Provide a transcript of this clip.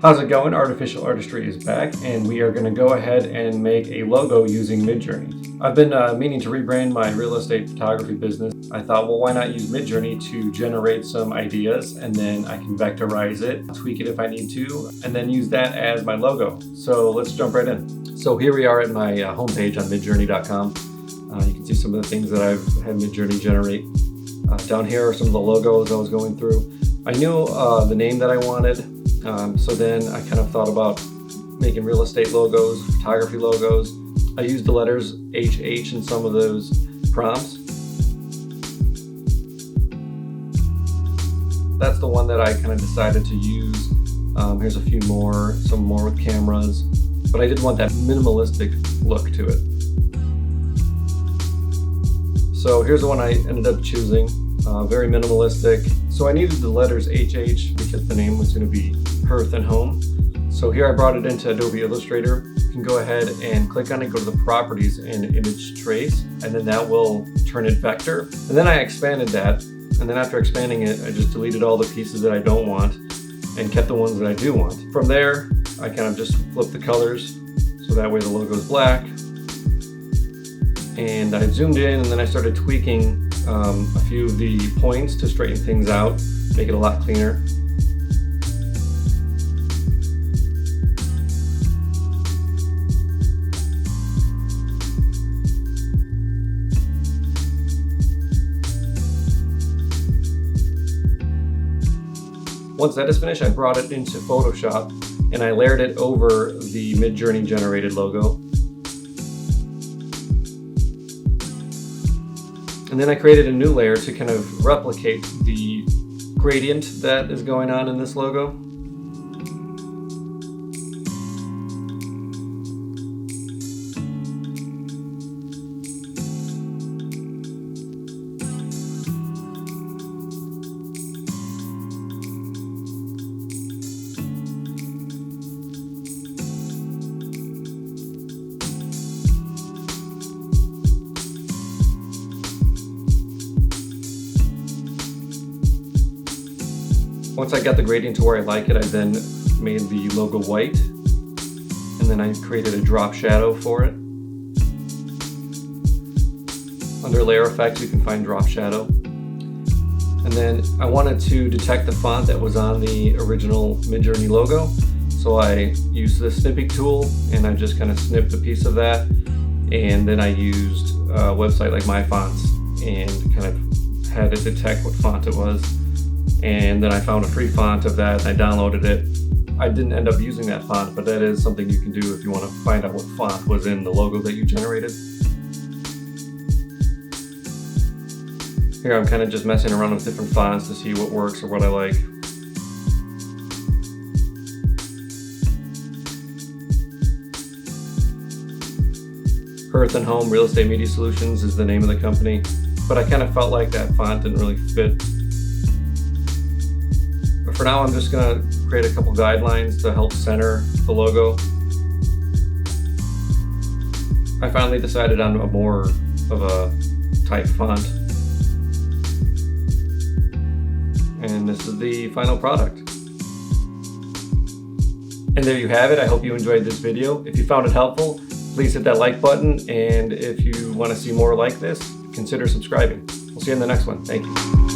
How's it going? Artificial Artistry is back, and we are going to go ahead and make a logo using MidJourney. I've been meaning to rebrand my real estate photography business. I thought, well, why not use MidJourney to generate some ideas, and then I can vectorize it, tweak it if I need to, and then use that as my logo. So let's jump right in. So here we are at my homepage on MidJourney.com. You can see some of the things that I've had MidJourney generate. Down here are some of the logos I was going through. I knew the name that I wanted. So then I kind of thought about making real estate logos, photography logos. I used the letters HH in some of those prompts. That's the one that I kind of decided to use. Here's a few more, some more with cameras, but I did want that minimalistic look to it. So here's the one I ended up choosing, very minimalistic. So I needed the letters HH because the name was going to be Hearth and Home. So here I brought it into Adobe Illustrator. You can go ahead and click on it, go to the properties and image trace, and then that will turn it vector. And then I expanded that. And then after expanding it, I just deleted all the pieces that I don't want and kept the ones that I do want. From there, I kind of just flipped the colors so that way the logo is black. And I zoomed in, and then I started tweaking a few of the points to straighten things out, make it a lot cleaner. Once that is finished, I brought it into Photoshop and I layered it over the MidJourney generated logo. And then I created a new layer to kind of replicate the gradient that is going on in this logo. Once I got the gradient to where I like it, I then made the logo white, and then I created a drop shadow for it. Under layer effects, you can find drop shadow. And then I wanted to detect the font that was on the original MidJourney logo. So I used the snipping tool and I just kind of snipped a piece of that. And then I used a website like MyFonts and kind of had it detect what font it was. And then I found a free font of that and I downloaded it. I didn't end up using that font, but that is something you can do if you want to find out what font was in the logo that you generated. Here I'm kind of just messing around with different fonts to see what works or what I like. Hearth and Home Real Estate Media Solutions is the name of the company, but I kind of felt like that font didn't really fit. But for now, I'm just going to create a couple guidelines to help center the logo. I finally decided on a more of a type font. And this is the final product. And there you have it. I hope you enjoyed this video. If you found it helpful, please hit that like button. And if you want to see more like this, consider subscribing. We'll see you in the next one. Thank you.